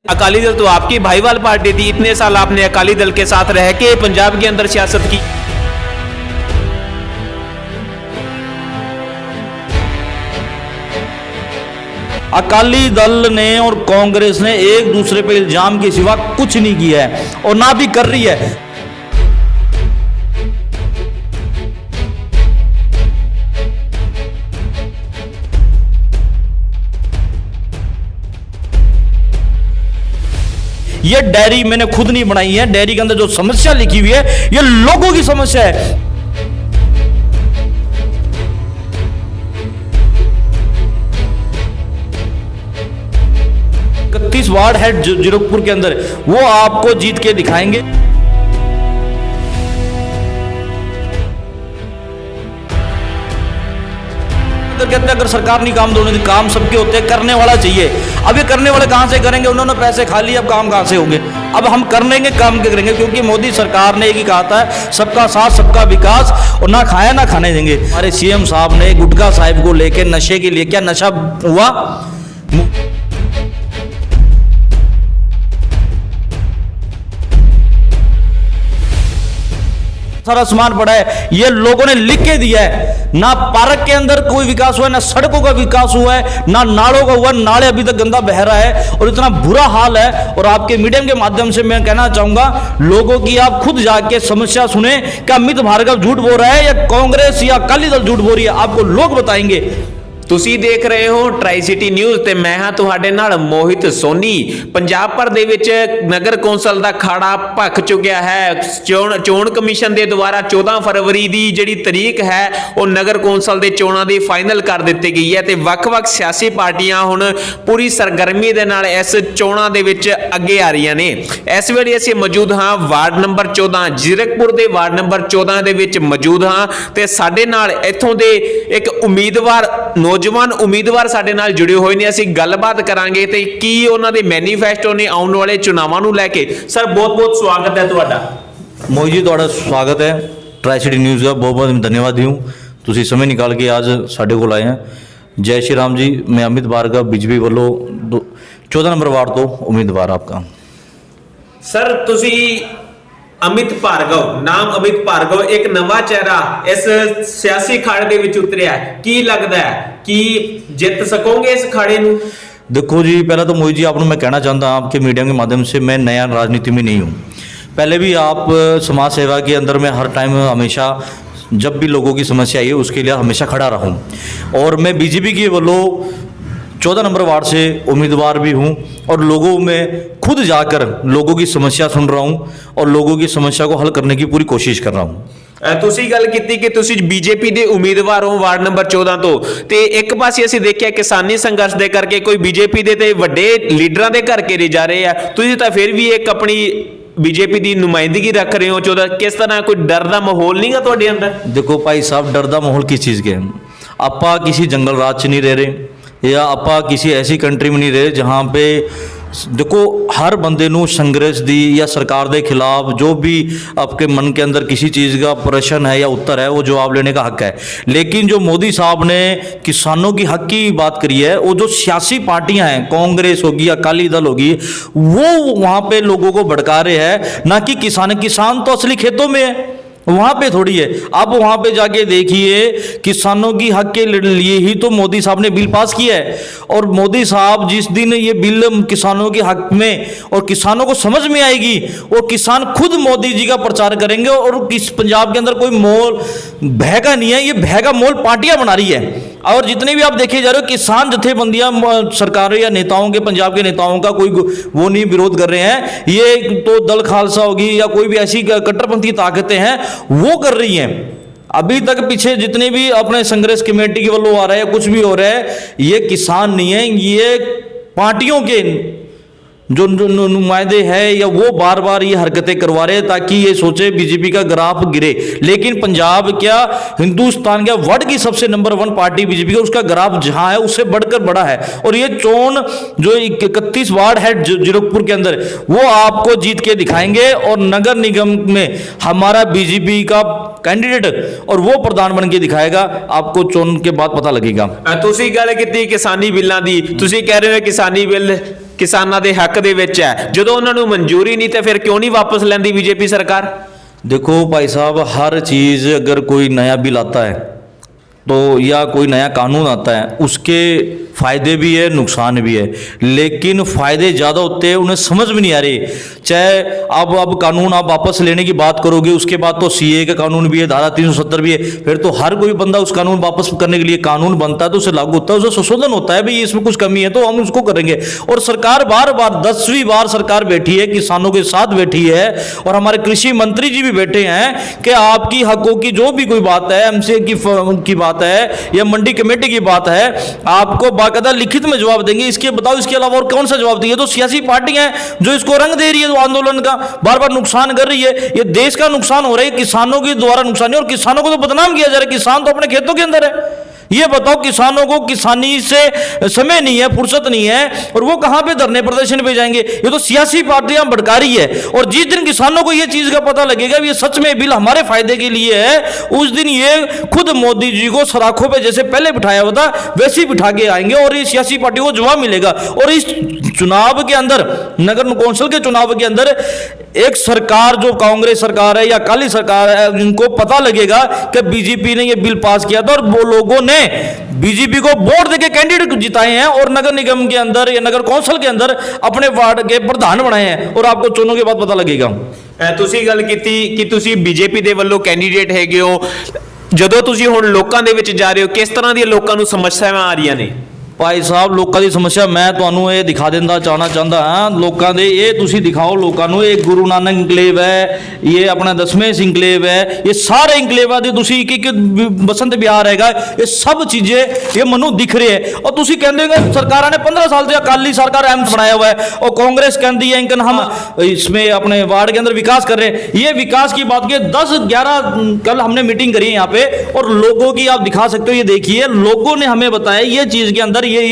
अकाली दल तो आपकी भाईवाल पार्टी थी। इतने साल आपने अकाली दल के साथ रह के पंजाब के अंदर सियासत की। अकाली दल ने और कांग्रेस ने एक दूसरे पे इल्जाम के सिवा कुछ नहीं किया है और ना भी कर रही है। ये डायरी मैंने खुद नहीं बनाई है। डायरी के अंदर जो समस्या लिखी हुई है ये लोगों की समस्या है। वार्ड है जीरकपुर के अंदर, वो आपको जीत के दिखाएंगे। कहते हैं अगर सरकार नहीं काम दोनों काम सबके होते हैं, करने वाला चाहिए। अब ये करने वाले कहां से करेंगे? उन्होंने पैसे खा लिए, अब काम कहां से होंगे? अब हम कर लेंगे, काम क्या करेंगे? क्योंकि मोदी सरकार ने एक ही कहा था, सबका साथ सबका विकास, और ना खाया ना खाने देंगे। हमारे सीएम साहब ने गुटखा साहिब को लेकर नशे के लिए, क्या नशा हुआ? सारा सामान पड़ा है, ये लोगों ने लिख के दिया है। ना पार्क के अंदर कोई विकास हुआ है, ना सड़कों का विकास हुआ है, ना नालों का हुआ। नाले अभी तक गंदा बह रहा है और इतना बुरा हाल है। और आपके मीडियम के माध्यम से मैं कहना चाहूंगा लोगों की, आप खुद जाके समस्या सुने। क्या अमित भार्गव झूठ बोल रहा है या कांग्रेस या अकाली दल झूठ बोल रही है? आपको लोग बताएंगे। ਤੁਸੀਂ ਦੇਖ ਰਹੇ ਹੋ ਟਰਾਈ ਸਿਟੀ ਨਿਊਜ਼ ਤੇ ਮੈਂ ਹਾਂ ਤੁਹਾਡੇ ਨਾਲ ਮੋਹਿਤ ਸੋਨੀ। ਪੰਜਾਬ ਭਰ ਦੇ ਵਿੱਚ ਨਗਰ ਕੌਂਸਲ ਦਾ ਖਾੜਾ ਭਖ ਚੁੱਕਿਆ ਹੈ। ਚੋਣ ਕਮਿਸ਼ਨ ਦੇ ਦੁਆਰਾ 14 ਫਰਵਰੀ ਦੀ ਜਿਹੜੀ ਤਰੀਕ ਹੈ ਉਹ ਨਗਰ ਕੌਂਸਲ ਦੇ ਚੋਣਾਂ ਦੀ ਫਾਈਨਲ ਕਰ ਦਿੱਤੀ ਗਈ ਹੈ ਤੇ ਵੱਖ-ਵੱਖ ਸਿਆਸੀ ਪਾਰਟੀਆਂ ਹੁਣ ਪੂਰੀ ਸਰਗਰਮੀ ਦੇ ਨਾਲ ਇਸ ਚੋਣਾਂ ਦੇ ਵਿੱਚ ਅੱਗੇ ਆ ਰਹੀਆਂ ਨੇ। ਇਸ ਵੇਲੇ ਅਸੀਂ ਮੌਜੂਦ ਹਾਂ ਵਾਰਡ ਨੰਬਰ 14 ਜ਼ੀਰਕਪੁਰ ਦੇ ਵਾਰਡ ਨੰਬਰ 14 ਦੇ ਵਿੱਚ ਮੌਜੂਦ ਹਾਂ ਤੇ ਸਾਡੇ ਨਾਲ ਇੱਥੋਂ ਦੇ ਇੱਕ ਉਮੀਦਵਾਰ ਨੌਜਵਾਨ ਉਮੀਦਵਾਰ ਸਾਡੇ ਨਾਲ ਜੁੜੇ ਹੋਏ ਨੇ। ਅਸੀਂ ਗੱਲਬਾਤ ਕਰਾਂਗੇ ਤੇ ਕੀ ਉਹਨਾਂ ਦੇ ਮੈਨੀਫੈਸਟੋ ਨੇ ਆਉਣ ਵਾਲੇ ਚੁਣਾਵਾਂ ਨੂੰ ਲੈ ਕੇ। ਸਰ ਬਹੁਤ-ਬਹੁਤ ਸਵਾਗਤ ਹੈ ਤੁਹਾਡਾ। मोहित जी ਤੁਹਾਡਾ स्वागत है ट्राई सिटी न्यूज़ का। बहुत बहुत धन्यवाद दूँ, ਤੁਸੀਂ समय निकाल के आज साढ़े को आए हैं। जय श्री राम जी। मैं अमित भार्गव बीजेपी वालों 14 नंबर वार्ड तो उम्मीदवार आपका। ਸਰ ਤੁਸੀਂ ਅਮਿਤ ਭਾਰਗਵ, ਨਾਮ ਅਮਿਤ ਭਾਰਗਵ, ਇੱਕ ਨਵਾਂ ਚਿਹਰਾ ਇਸ ਸਿਆਸੀ ਖਾੜੇ ਦੇ ਵਿੱਚ ਉਤਰਿਆ। ਕੀ ਲੱਗਦਾ ਹੈ कि जित सकोगे इस खाड़े ਨੂੰ? देखो जी, पहले तो मोहित जी आपको मैं कहना चाहता हूँ, आपके मीडिया के माध्यम से, मैं नया राजनीति में नहीं हूँ। पहले भी आप समाज सेवा के अंदर में हर टाइम हमेशा जब भी लोगों की समस्या आई है उसके लिए हमेशा खड़ा रहा हूँ। और मैं बीजेपी के वालों 14 नंबर वार्ड से उम्मीदवार भी हूँ और लोगों में खुद जाकर लोगों की समस्या सुन रहा हूँ और लोगों की समस्या को हल करने की पूरी कोशिश कर रहा हूँ। ਤੁਸੀਂ ਗੱਲ ਕੀਤੀ ਕਿ ਤੁਸੀਂ ਬੀਜੇਪੀ ਦੇ ਉਮੀਦਵਾਰ ਹੋ ਵਾਰਡ ਨੰਬਰ 14 ਤੋਂ, ਤੇ ਇੱਕ ਪਾਸੇ ਅਸੀਂ ਦੇਖਿਆ ਕਿਸਾਨੀ ਸੰਘਰਸ਼ ਦੇ ਕਰਕੇ ਕੋਈ ਬੀਜੇਪੀ ਦੇ ਤੇ ਵੱਡੇ ਲੀਡਰਾਂ ਦੇ ਘਰ ਘੇਰੇ ਜਾ ਰਹੇ ਆ। ਤੁਸੀਂ ਤਾਂ ਫਿਰ ਵੀ ਇੱਕ ਆਪਣੀ बीजेपी की नुमाइंदगी रख रहे हो 14। किस तरह कोई डर का माहौल नहीं है ਤੁਹਾਡੇ अंदर? देखो भाई साहब, डर का माहौल किस चीज़ के? आपा किसी जंगल राज च नहीं रह रहे या आपा किसी ऐसी कंट्री में नहीं रहे जहाँ पे देखो हर बंदे नू संघर्ष दी या सरकार के खिलाफ जो भी आपके मन के अंदर किसी चीज़ का प्रश्न है या उत्तर है वो जवाब लेने का हक है। लेकिन जो मोदी साहब ने किसानों की हक की बात करी है, वो जो सियासी पार्टियां हैं, कांग्रेस होगी अकाली दल होगी, वो वहाँ पे लोगों को भड़का रहे हैं। ना कि किसान तो असली खेतों में है, वहाँ पे थोड़ी है। अब वहाँ पे जाके देखिए, किसानों की हक के लिए ही तो मोदी साहब ने बिल पास किया है। और मोदी साहब जिस दिन ये बिल किसानों के हक में और किसानों को समझ में आएगी, वो किसान खुद मोदी जी का प्रचार करेंगे। और किस पंजाब के अंदर कोई मोल भय का नहीं है, ये भय का मोल पार्टियां बना रही है। और जितने भी आप देखे जा रहे हो किसान जथेबंदियां, सरकारों या नेताओं के, पंजाब के नेताओं का कोई वो नहीं विरोध कर रहे हैं। ये तो दल खालसा होगी या कोई भी ऐसी कट्टरपंथी ताकतें हैं वो कर रही हैं। अभी तक पीछे जितने भी अपने संघर्ष कमेटी के वालों आ रहे हैं, कुछ भी हो रहा है, ये किसान नहीं है, ये पार्टियों के जो नुमाइंदे हैं या वो बार बार ये हरकतें करवा रहे हैं ताकि ये सोचे बीजेपी का ग्राफ गिरे। लेकिन पंजाब क्या, हिंदुस्तान क्या, वर्ल्ड की सबसे नंबर 1 पार्टी बीजेपी का, उसका ग्राफ जहां है उससे बढ़कर बड़ा है। और ये चोन जो 31 वार्ड है जीरकपुर के अंदर, वो आपको जीत के दिखाएंगे। और नगर निगम में हमारा बीजेपी का कैंडिडेट और वो प्रधान बन के दिखाएगा, आपको चोन के बाद पता लगेगा। ਤੁਸੀਂ ਗੱਲ ਕੀਤੀ ਕਿਸਾਨੀ ਬਿੱਲਾਂ ਦੀ, ਤੁਸੀਂ ਕਹਿ ਰਹੇ ਹੋ ਕਿਸਾਨੀ ਬਿੱਲ ਕਿਸਾਨਾਂ ਦੇ ਹੱਕ ਦੇ ਵਿੱਚ ਹੈ, ਜਦੋਂ ਉਹਨਾਂ ਨੂੰ ਮਨਜ਼ੂਰੀ ਨਹੀਂ ਤੇ ਫਿਰ ਕਿਉਂ ਨਹੀਂ ਵਾਪਸ ਲੈਂਦੀ ਬੀਜੇਪੀ सरकार? देखो भाई साहब, हर चीज़ अगर कोई नया बिल आता है तो या कोई नया कानून आता है, उसके फ़ायदे भी है नुकसान भी है, लेकिन फ़ायदे ज़्यादा होते हैं, उन्हें समझ में नहीं आ रही। चाहे अब कानून आप वापस लेने की बात करोगे, उसके बाद तो सीए का कानून भी है, धारा 370 भी है, फिर तो हर कोई बंदा उस कानून वापस करने के लिए कानून बनता है तो उसे लागू होता है, उसे संशोधन होता है, भाई इसमें कुछ कमी है तो हम उसको करेंगे। और सरकार बार बार 10वीं बार सरकार बैठी है, किसानों के साथ बैठी है, और हमारे कृषि मंत्री जी भी बैठे हैं कि आपकी हकों की जो भी कोई बात है, एमसीए की बात है या मंडी कमेटी की बात है, आपको बाकायदा लिखित में जवाब देंगे। इसके बताओ, इसके अलावा और कौन सा जवाब देंगे? तो सियासी पार्टियां हैं जो इसको रंग दे रही है, तो आंदोलन का बार बार नुकसान कर रही है। ये देश का नुकसान हो रहा है, किसानों के द्वारा नुकसान है, और किसानों को तो बदनाम किया जा रहा है। किसान तो अपने खेतों के अंदर है। ये बताओ, किसानों को किसानी से समय नहीं है, फुर्सत नहीं है, और वो कहां पे धरने प्रदर्शन पे जाएंगे? ये तो सियासी पार्टियां भड़का रही है। और जिस दिन किसानों को ये चीज का पता लगेगा ये सच में बिल हमारे फायदे के लिए है, उस दिन ये खुद मोदी जी को सराखों पे जैसे पहले बिठाया हुआ था वैसे ही बिठा के आएंगे, और ये सियासी पार्टियों को जवाब मिलेगा। और इस चुनाव के अंदर, नगर कौंसिल के चुनाव के अंदर, एक सरकार जो कांग्रेस सरकार है या अकाली सरकार है, इनको पता लगेगा कि बीजेपी ने ये बिल पास किया था, और वो लोगों ने बीजेपी को वोट देके कैंडिडेट जिताए हैं, और नगर निगम के अंदर या नगर कौंसिल के अंदर अपने वार्ड के प्रधान बनाए हैं। और आपको चुनाव के बाद पता लगेगा। ਤੁਸੀਂ ਗੱਲ ਕੀਤੀ ਕਿ ਤੁਸੀਂ ਬੀਜੇਪੀ ਦੇ ਵੱਲੋਂ ਕੈਂਡੀਡੇਟ ਹੈਗੇ ਹੋ, ਜਦੋਂ ਤੁਸੀਂ ਹੁਣ ਲੋਕਾਂ ਦੇ ਵਿੱਚ ਜਾ ਰਹੇ ਹੋ, ਕਿਸ ਤਰ੍ਹਾਂ ਦੀਆਂ ਲੋਕਾਂ ਨੂੰ ਸਮੱਸਿਆਵਾਂ ਆ ਰਹੀਆਂ ਨੇ? ਭਾਈ ਸਾਹਿਬ, ਲੋਕਾਂ ਦੀ ਸਮੱਸਿਆ ਮੈਂ ਤੁਹਾਨੂੰ ਇਹ ਦਿਖਾ ਦਿੰਦਾ ਚਾਹਣਾ ਚਾਹੁੰਦਾ ਹਾਂ। ਲੋਕਾਂ ਦੇ ਇਹ ਤੁਸੀਂ ਦਿਖਾਓ ਲੋਕਾਂ ਨੂੰ, ਇਹ ਗੁਰੂ ਨਾਨਕ ਇਨਕਲੇਵ ਹੈ, ਇਹ ਆਪਣਾ ਦਸਵੇਂ ਇਨਕਲੇਵ ਹੈ, ਇਹ ਸਾਰੇ ਇਨਕਲੇਵਾਂ ਦੇ ਤੁਸੀਂ ਇੱਕ ਬਸੰਤ ਵਿਹਾਰ ਹੈਗਾ, ਇਹ ਸਭ ਚੀਜ਼ें ये मनु दिख रहे हैं। और तुसी कहते हो सरकार ने 15 साल से अकाली सरकार एम्स बनाया हुआ है, और कांग्रेस कहती है इनकन हम इसमें अपने वार्ड के अंदर विकास कर रहे हैं। ये विकास की बात की 10-11 कल हमने मीटिंग करी है यहाँ पे, और लोगों की आप दिखा सकते हो, ये देखिए लोगों ने हमें बताया ये चीज के अंदर ये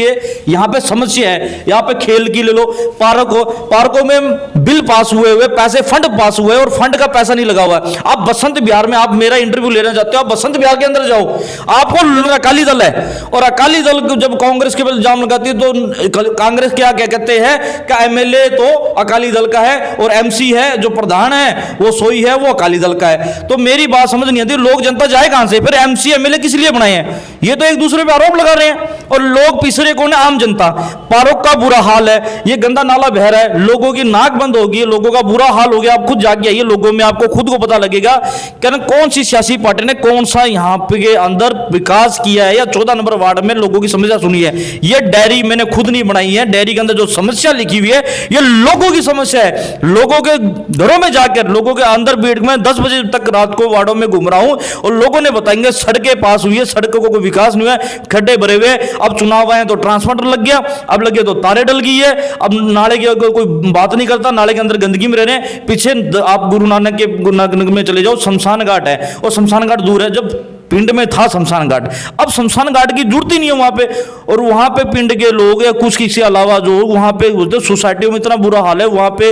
यहाँ पे समस्या है। यहाँ पे खेल की ले लो, पार्कों में बिल पास हुए पैसे, फंड पास हुए, और फंड का पैसा नहीं लगा हुआ है। आप बसंत विहार में, आप मेरा इंटरव्यू लेना चाहते हो, आप बसंत विहार के अंदर जाओ, आपको अकाली दल है, और अकाली दल जब कांग्रेस के इल्जाम लगाती है तो कांग्रेस क्या कहते हैं कि एमएलए तो अकाली दल का है, और एमसी है जो प्रधान है वो सोई है वो अकाली दल का है। तो मेरी बात समझ नहीं आती, लोग जनता जाए कहां से? फिर एमसी एमएलए किस लिए बनाए हैं? ये तो एक दूसरे पे आरोप लगा रहे हैं, और लोग पिछड़े कौन है? आम जनता। पारोक का बुरा हाल है, ये गंदा नाला बह रहा है, लोगों की नाक बंद होगी, लोगों का बुरा हाल हो गया। आप खुद जाके आइए लोगों में, आपको खुद को पता लगेगा कि कौन सी सियासी पार्टी ने कौन सा यहाँ पे अंदर विकास किया है, या 14 नंबर वार्ड में लोगों की समस्या सुनी है। ये डायरी मैंने खुद नहीं बनाई है, डायरी के अंदर जो समस्या लिखी हुई है ये लोगों की समस्या है। लोगों के घरों में जाकर, लोगों के अंदर बैठ में 10 बजे तक रात को वार्डों में घूम रहा हूं, और लोगों ने बताएंगे सड़कें पास हुई है, सड़कों को कोई विकास नहीं हुआ है, खड्डे भरे हुए। अब चुनाव आए तो ट्रांसफार्मर लग गया, अब लगे तो तारे डल गई है, अब नाले की कोई बात नहीं करता, नाले के अंदर गंदगी में रह रहे हैं। पीछे आप गुरु नानक में चले जाओ, शमशान घाट है, और शमशान घाट दूर है, जब पिंड में था शमशान घाट, अब शमशान घाट की जरूरत ही नहीं है वहां पे। और वहां पे पिंड के लोग या कुछ किसी अलावा जो वहां पे सोसाइटियों में इतना बुरा हाल है, वहां पे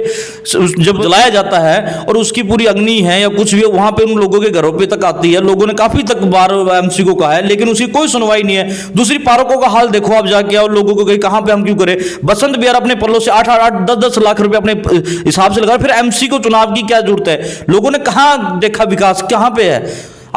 जब जलाया जाता है और उसकी पूरी अग्नि है या कुछ भी, वहां पे उन लोगों के घरों पे तक आती है। लोगों ने काफी तक बार एमसी को कहा है, लेकिन उसकी कोई सुनवाई नहीं है। दूसरी पार्कों का हाल देखो आप जाके, और लोगों को कहीं कहां पे हम क्यों करें? बसंत विहार अपने पल्लों से 8-10 लाख रुपए अपने हिसाब से लगा, फिर एमसी को चुनाव की क्या जरूरत है? लोगों ने कहां देखा विकास, कहां पे है?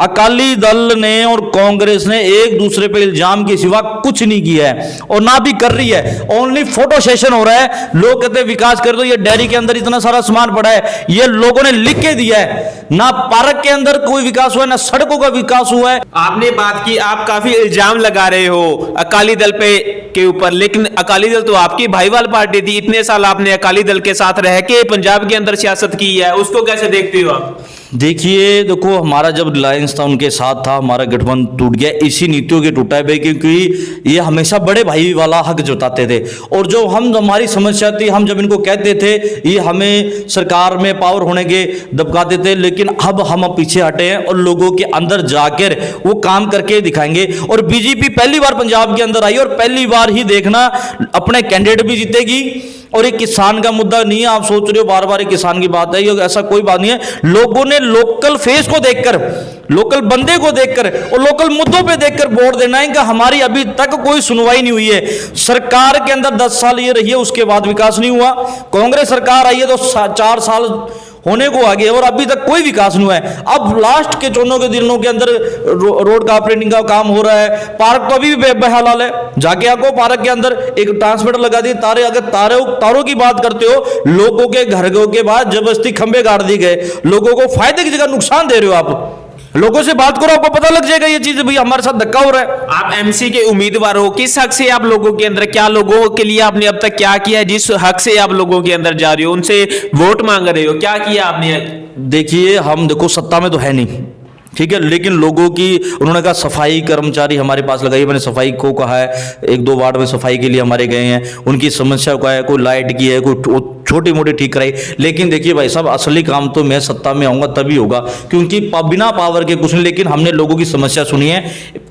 अकाली दल ने और कांग्रेस ने एक दूसरे पे इल्जाम के सिवा कुछ नहीं किया है, और ना भी कर रही है। ओनली फोटो सेशन हो रहा है, लोग कहते हैं विकास कर दो, ये डेयरी के अंदर इतना सारा सामान पड़ा है, ये लोगों ने लिख के दिया है। ना पार्क के अंदर कोई विकास हुआ है, ना सड़कों का विकास हुआ है। आपने बात की, आप काफी इल्जाम लगा रहे हो अकाली दल पे के ऊपर, लेकिन अकाली दल तो आपकी भाईवाल पार्टी थी। इतने साल आपने अकाली दल के साथ रह के पंजाब के अंदर सियासत की है, उसको कैसे देखते हो आप? देखिए, देखो हमारा जब रिलायंस था उनके साथ था, हमारा गठबंधन टूट गया इसी नीतियों के टूटा है, क्योंकि ये हमेशा बड़े भाई वाला हक जताते थे। और जो हमारी समस्या थी, हम जब इनको कहते थे ये हमें सरकार में पावर होने के दबकाते थे, लेकिन अब हम पीछे हटे हैं और लोगों के अंदर जाकर वो काम करके दिखाएंगे। और बीजेपी पहली बार पंजाब के अंदर आई और पहली बार बार ही देखना अपने कैंडिडेट भी जीतेगी। और ये किसान का मुद्दा नहीं है, आप सोच रहे हो बार बार ये किसान की बात है, ये ऐसा कोई बात नहीं है। लोगों ने लोकल फेस को देखकर, लोकल बंदे को देखकर और लोकल मुद्दों पे देखकर वोट देना है कि हमारी अभी तक कोई सुनवाई नहीं हुई है। सरकार के अंदर 10 साल ये रही है, उसके बाद विकास नहीं हुआ। कांग्रेस सरकार आई है तो 4 साल होने को आगे और अभी तक कोई विकास नहीं हुआ है। अब लास्ट के चुनाव के दिनों के अंदर रोड का ऑपरेटिंग का काम हो रहा है। पार्क तो अभी भी बेहाल है, जाके आपको पार्क के अंदर एक ट्रांसमीटर लगा दिए, तारे, अगर तारों की बात करते हो, लोगों के घरों के बाद जबरदस्ती खंबे गाड़ दिए गए, लोगों को फायदे की जगह नुकसान दे रहे हो आप। लोगों से बात करो, आपको पता लग जाएगा ये चीज भाई हमारे साथ धक्का हो रहा है। आप एमसी के उम्मीदवार हो, किस हक से आप लोगों के अंदर, क्या लोगों के लिए आपने अब तक क्या किया है, जिस हक से आप लोगों के अंदर जा रहे हो, उनसे वोट मांग रहे हो, क्या किया आपने? देखिए, हम देखो सत्ता में तो है नहीं, ठीक है, लेकिन लोगों की, उन्होंने कहा सफाई कर्मचारी हमारे पास लगाइए, मैंने सफाई को कहा है, 1-2 वार्ड में सफाई के लिए हमारे गए हैं, उनकी समस्या का है, कोई लाइट की है, कोई छोटी मोटी ठीक कराई। लेकिन देखिए भाई साहब, असली काम तो मैं सत्ता में आऊँगा तभी होगा, क्योंकि बिना पावर के कुछ नहीं। लेकिन हमने लोगों की समस्या सुनी है,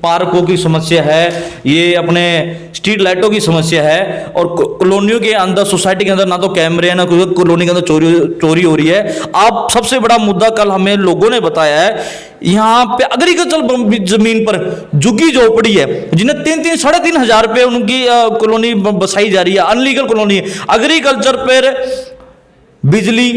पार्कों की समस्या है, ये अपने स्ट्रीट लाइटों की समस्या है, और कॉलोनियों के अंदर, सोसाइटी के अंदर ना तो कैमरे हैं, ना कोई कॉलोनी के अंदर चोरी हो रही है। अब सबसे बड़ा मुद्दा कल हमें लोगों ने बताया है, यहाँ पे एग्रीकल्चर जमीन पर झुग्गी झोपड़ी है, जिन्हें 3-3 साढ़े 3 हजार रुपये उनकी कॉलोनी बसाई जा रही है, अनलीगल कॉलोनी है। एग्रीकल्चर पर बिजली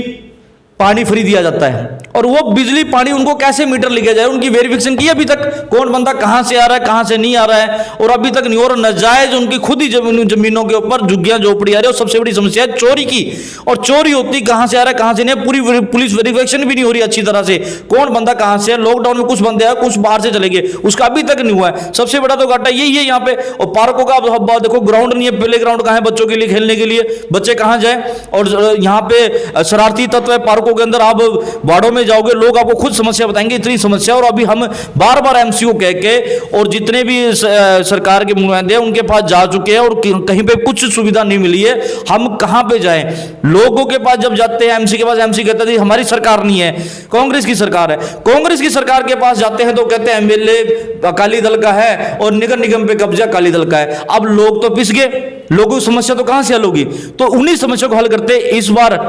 पानी फ्री दिया जाता है, और वो बिजली पानी उनको कैसे मीटर लिखा जाए, उनकी वेरिफिकेशन की अभी तक, कौन बंदा कहां से आ रहा है, कहां से नहीं आ रहा है, और अभी तक नहीं। और नजायज उनकी खुद ही जमीनों के ऊपर झुग्गियां झोपड़ी आ रही है। और सबसे बड़ी समस्या है चोरी की, और चोरी होती कहां से आ रहा है, कहां से नहीं, पूरी पुलिस वेरिफिकेशन भी नहीं हो रही अच्छी तरह से, कौन बंदा कहां से है। लॉकडाउन में कुछ बंदे आए, कुछ बाहर से चले गए, उसका अभी तक नहीं हुआ है। सबसे बड़ा तो घाटा यही है यहाँ पे। और पार्कों का अब देखो, ग्राउंड नहीं है, प्ले ग्राउंड कहाँ है बच्चों के लिए खेलने के लिए, बच्चे कहाँ जाए। और यहाँ पे शरारती तत्व है पार्कों के अंदर, आप वार्डों में जाओगे, लोग आपको खुद समस्या बताएंगे, इतनी समस्या। और अभी हम बार बार एमसी को कह के, और जितने भी सरकार के नुमाइंदे हैं उनके पास जा चुके हैं, और कहीं पे कुछ सुविधा नहीं मिली है। हम कहां पे जाएं? लोगों के पास जब जाते हैं एमसी के पास, एमसी कहता है हमारी सरकार नहीं है, कांग्रेस की सरकार है। कांग्रेस की सरकार के पास जाते हैं तो कहते हैं एमएलए अकाली दल का है और नगर निगम पे कब्जा अकाली दल का है। अब लोग तो पिस गए, लोगों की समस्या तो कहां से हल होगी? तो उन्हीं समस्या को हल करते इस बार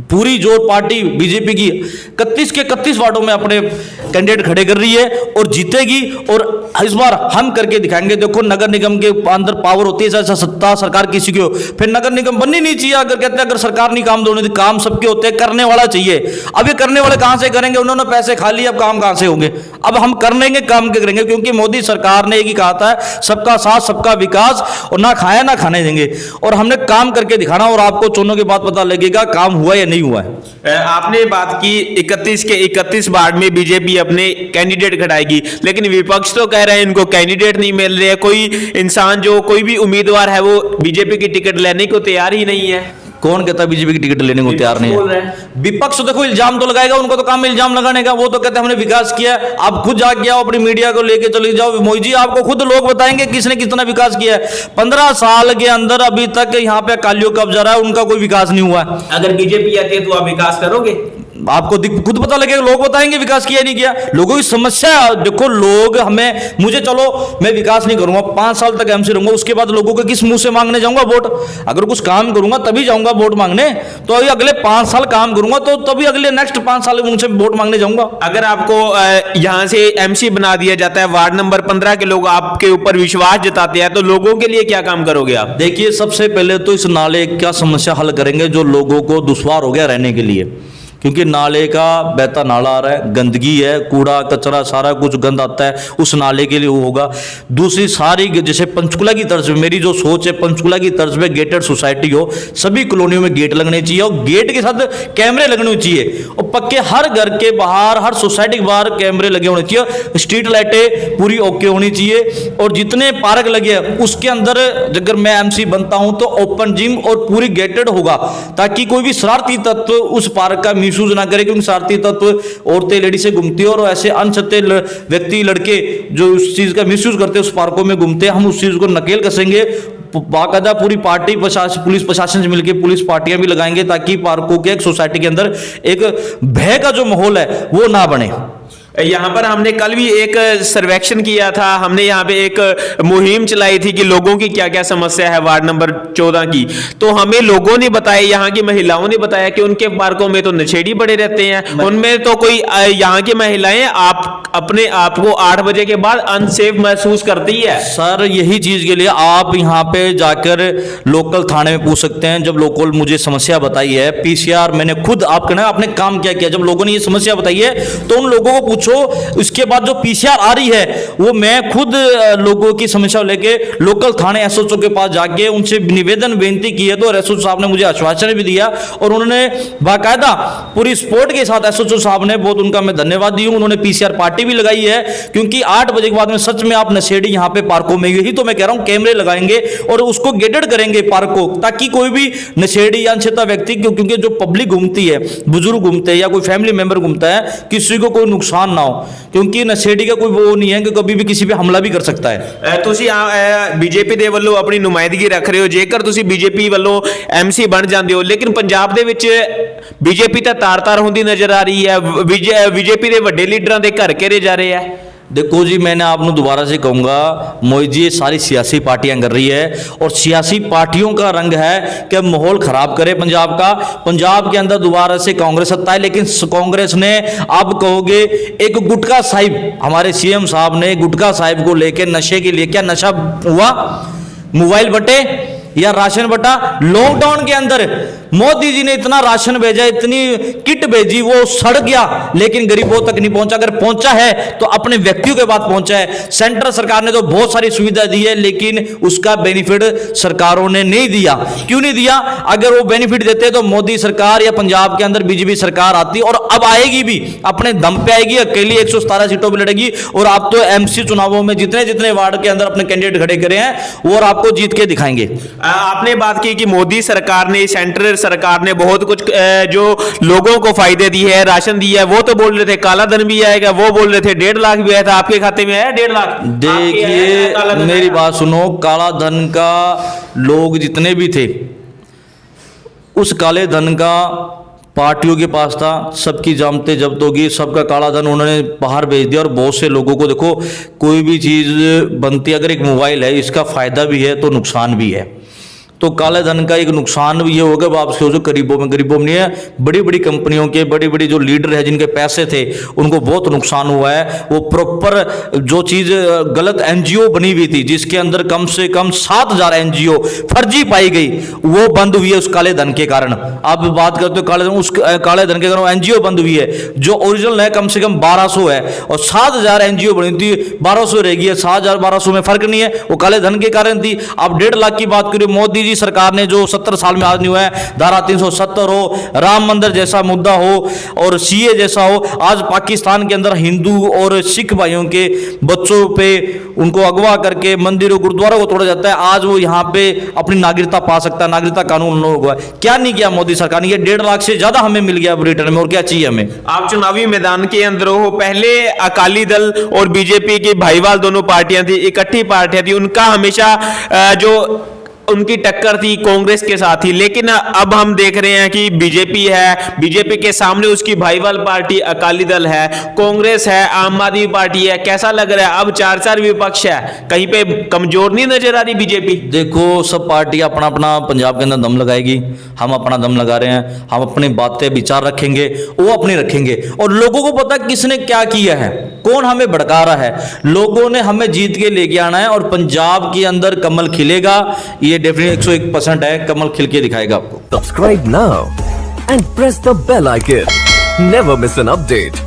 पूरी जो पार्टी बीजेपी की 31 के 31 वार्डों में अपने कैंडिडेट खड़े कर रही है और जीतेगी। और इस बार हम करके दिखाएंगे। देखो, नगर निगम के अंदर पावर होती है, जैसा सत्ता सरकार किसी की हो, फिर नगर निगम बननी नहीं चाहिए। अगर कहते हैं अगर सरकार नहीं काम दोने, काम सबके होते हैं, करने वाला चाहिए। अब ये करने वाले कहां से करेंगे? उन्होंने पैसे खा लिए, अब काम कहां से होंगे? अब हम करेंगे, काम के करेंगे, क्योंकि मोदी सरकार ने एक ही कहा था, सबका साथ सबका विकास, और ना खाया ना खाने देंगे। और हमने काम करके दिखाना, और आपको चुनाव के बाद पता लगेगा काम हुआ नहीं हुआ है। आपने बात की 31 के 31 वार्ड में बीजेपी अपने कैंडिडेट खड़ाएगी, लेकिन विपक्ष तो कह रहे हैं इनको कैंडिडेट नहीं मिल रहे। कोई इंसान, जो कोई भी उम्मीदवार है, वो बीजेपी की टिकट लेने को तैयार ही नहीं है। कौन कहता है बीजेपी की टिकट लेने को तैयार नहीं है? विपक्ष देखो इल्जाम तो लगाएगा, उनको तो काम इल्जाम लगाने का। वो तो कहते हैं हमने विकास किया। आप खुद जाके आओ, अपनी मीडिया को लेके चले जाओ मोई जी, आपको खुद लोग बताएंगे किसने कितना विकास किया है। 15 साल के अंदर अभी तक यहाँ पे अकालियों का कब्जा रहा है, उनका कोई विकास नहीं हुआ। अगर बीजेपी आती है तो आप विकास करोगे? आपको खुद पता लगेगा, लोग बताएंगे विकास किया नहीं किया। लोगों की समस्या देखो, लोग हमें, मुझे चलो मैं विकास नहीं करूंगा, 5 साल तक एमसी रहूंगा, उसके बाद लोगों के किस मुंह से मांगने जाऊंगा वोट? अगर कुछ काम करूंगा तभी जाऊंगा वोट मांगने। तो अगले 5 साल काम करूंगा तो तभी अगले नेक्स्ट 5 साल उनसे वोट मांगने जाऊंगा। अगर आपको यहां से एमसी बना दिया जाता है, वार्ड नंबर 15 के लोग आपके ऊपर विश्वास जताते हैं, तो लोगों के लिए क्या काम करोगे आप? देखिए, सबसे पहले तो इस नाले का समस्या हल करेंगे, जो लोगों को दुश्वार हो गया रहने के लिए, क्योंकि नाले का बहता नाला आ रहा है, गंदगी है, कूड़ा कचरा सारा कुछ गंद आता है, उस नाले के लिए वो होगा। दूसरी सारी, जैसे पंचकुला की तर्ज में, मेरी जो सोच है, पंचकुला की तर्ज में गेटेड सोसाइटी हो, सभी कॉलोनियों में गेट लगने चाहिए, और गेट के साथ कैमरे लगने चाहिए, और पक्के हर घर के बाहर, हर सोसाइटी के बाहर कैमरे लगे होने चाहिए। स्ट्रीट लाइटें पूरी ओके होनी चाहिए, और जितने पार्क लगे उसके अंदर अगर मैं एमसी बनता हूं तो ओपन जिम और पूरी गेटेड होगा, ताकि कोई भी शरारती तत्व उस पार्क का मिसयूज ना करे। क्योंकि शरारती तत्व औरतें लेडी से घूमती है, और ऐसे अनछते व्यक्ति लड़के जो उस चीज का मिसयूज करते हैं, उस पार्कों में घूमते हैं, हम उस चीज को नकेल कसेंगे। बाकायदा पूरी पार्टी पुलिस प्रशासन से मिलकर पुलिस पार्टियां भी लगाएंगे, ताकि पार्कों के एक सोसाइटी के अंदर एक भय का जो माहौल है वो ना बने। यहाँ पर हमने कल भी एक सर्वेक्षण किया था, हमने यहाँ पे एक मुहिम चलाई थी कि लोगों की क्या क्या समस्या है वार्ड नंबर 14 की। तो हमें लोगों ने बताया, यहाँ की महिलाओं ने बताया कि उनके पार्कों में तो नशेड़ी बड़े रहते हैं, उनमें तो कोई यहाँ की महिलाएं आप अपने आप को 8 बजे के बाद अनसेफ महसूस करती है। सर यही चीज के लिए आप यहाँ पे जाकर लोकल थाने में पूछ सकते हैं। जब लोकल मुझे समस्या बताई है पीसीआर, मैंने खुद आपने काम क्या किया, जब लोगों ने ये समस्या बताई है तो उन लोगों को पूछो। उसके बाद जो पीसीआर आ रही है वो मैं खुद लोगों की समस्या लेके लोकल थाने एसओचओ के पास जाके उनसे निवेदन बेनती की है, तो एसओचओ साहब ने मुझे आश्वासन भी दिया और उन्होंने बाकायदा पूरी सपोर्ट के साथ, एसओचओ साहब ने, बहुत उनका मैं धन्यवाद दी हूं, उन्होंने पीसीआर पार्टी भी लगाई है। क्योंकि 8 बजे के बाद में सच में आप नशेड़ी यहाँ पे पार्कों में, यही तो मैं कह रहा हूं, कैमरे लगाएंगे और उसको गेटेड करेंगे पार्क को, ताकि कोई भी नशेड़ी या अनछेता व्यक्ति, क्योंकि जो पब्लिक घूमती है, बुजुर्ग घूमते हैं या कोई फैमिली मेंबर घूमता है, किसी को कोई नुकसान ना हो। क्योंकि नशेड़ी का कोई वो नहीं है कि कभी भी किसी पे हमला भी कर सकता है। ਤੁਸੀਂ ਬੀਜੇਪੀ ਦੇ ਵੱਲੋਂ ਆਪਣੀ ਨੁਮਾਇੰਦਗੀ ਰੱਖ ਰਹੇ ਹੋ, ਜੇਕਰ ਤੁਸੀਂ ਬੀਜੇਪੀ ਵੱਲੋਂ ਐਮਸੀ ਬਣ ਜਾਂਦੇ ਹੋ, ਲੇਕਿਨ ਪੰਜਾਬ ਦੇ ਵਿੱਚ ਬੀਜੇਪੀ ਤਾਂ ਤਾਰ-ਤਾਰ ਹੁੰਦੀ ਨਜ਼ਰ ਆ ਰਹੀ ਹੈ, ਬੀਜੇਪੀ ਦੇ ਵੱਡੇ ਲੀਡਰਾਂ ਦੇ ਘਰ ਘੇਰੇ ਜਾ ਰਹੇ ਆ। देखो जी, मैंने आपको दोबारा से कहूँगा, मोहित जी, ये सारी सियासी पार्टियां कर रही है और सियासी पार्टियों का रंग है कि माहौल खराब करे पंजाब का। पंजाब के अंदर दोबारा से कांग्रेस सत्ता है, लेकिन कांग्रेस ने, आप कहोगे, एक गुटखा साहिब, हमारे सीएम साहब ने गुटखा साहिब को लेकर नशे के लिए, क्या नशा हुआ? मोबाइल बटे या राशन बटा? लॉकडाउन के अंदर मोदी जी ने इतना राशन भेजा, इतनी किट भेजी, वो सड़ गया, लेकिन गरीबों तक नहीं पहुंचा। अगर पहुंचा है तो अपने व्यक्तियों के बाद पहुंचा है। सेंट्रल सरकार ने तो बहुत सारी सुविधा दी है, लेकिन उसका बेनिफिट सरकारों ने नहीं दिया। क्यों नहीं दिया? अगर वो बेनिफिट देते तो मोदी सरकार या पंजाब के अंदर बीजेपी सरकार आती, और अब आएगी भी, अपने दम पे आएगी, अकेली 117 सीटों पर लड़ेगी। और आप तो एमसी चुनावों में जितने जितने वार्ड के अंदर अपने कैंडिडेट खड़े करे हैं वो और आपको जीत के दिखाएंगे। आपने बात की कि मोदी सरकार ने, सेंट्रल सरकार ने बहुत कुछ जो लोगों को फायदे दिए है, राशन दिया है, वो तो बोल रहे थे काला धन भी आएगा, वो बोल रहे थे 1.5 लाख भी आया था। आपके खाते में आया 1.5 लाख? देखिए मेरी बात सुनो, काला धन का लोग जितने भी थे, उस काले धन का पार्टियों के पास था, सबकी जामते जब्त होगी, सबका काला धन उन्होंने बाहर भेज दिया। और बहुत से लोगों को, देखो, कोई भी चीज़ बनती है, अगर एक मोबाइल है, इसका फायदा भी है तो नुकसान भी है। तो काले धन का एक नुकसान भी ये होगा, आप सोचो गरीबों में नहीं है, बड़ी बड़ी कंपनियों के बड़ी बड़ी जो लीडर है, जिनके पैसे थे, उनको बहुत नुकसान हुआ है। वो प्रॉपर जो चीज़ गलत एनजीओ बनी हुई थी, जिसके अंदर कम से कम 7,000 एनजीओ फर्जी पाई गई, वो बंद हुई है उस काले धन के कारण। आप बात करते हो काले धन, उस काले धन के कारण एनजीओ बंद हुई है। जो ओरिजिनल है कम से कम 1200 है, और 7,000 एनजीओ बनी थी, 1200 रहेगी, 7,000 1200 में फर्क नहीं है, वो काले धन के कारण थी। आप 1.5 लाख की बात करिए, मोदी जी सरकार ने जो 70 साल में आज नहीं हुआ है, धारा 370 हो, राम मंदिर जैसा मुद्दा हो और सीए जैसा हो, आज पाकिस्तान के अंदर हिंदू और सिख भाइयों के बच्चों पे उनको अगवा करके मंदिरों गुरुद्वारों को तोड़ा जाता है। आज वो यहाँ पे अपनी नागरिकता पा सकता है, नागरिकता कानून हुआ। क्या नहीं किया मोदी सरकार ने? ये 1.5 लाख से ज्यादा हमें मिल गया रिटर्न में, और क्या चाहिए हमें? आप चुनावी मैदान के अंदर हो, पहले अकाली दल और बीजेपी की भाईवाल दोनों पार्टियां थी, इकट्ठी पार्टियां थी, उनका हमेशा जो उनकी टक्कर थी कांग्रेस के साथ ही। लेकिन अब हम देख रहे हैं कि बीजेपी है, बीजेपी के सामने उसकी भाईवाल पार्टी अकाली दल है, कांग्रेस है, आम आदमी पार्टी है। कैसा लग रहा है? अब 4 विपक्ष है, कहीं पे कमजोर नहीं नजर आ रही बीजेपी? देखो, सब पार्टी अपना अपना पंजाब के अंदर दम लगाएगी, हम अपना दम लगा रहे हैं, हम अपनी बातें विचार रखेंगे, वो अपनी रखेंगे। और लोगों को पता किसने क्या किया है, कौन हमें भड़का रहा है। लोगों ने हमें जीत के लेके आना है, और पंजाब के अंदर कमल खिलेगा, ये डेफिनेटली 101% है, कमल खिल के दिखाएगा आपको। Subscribe now and press the bell icon. Never miss an update.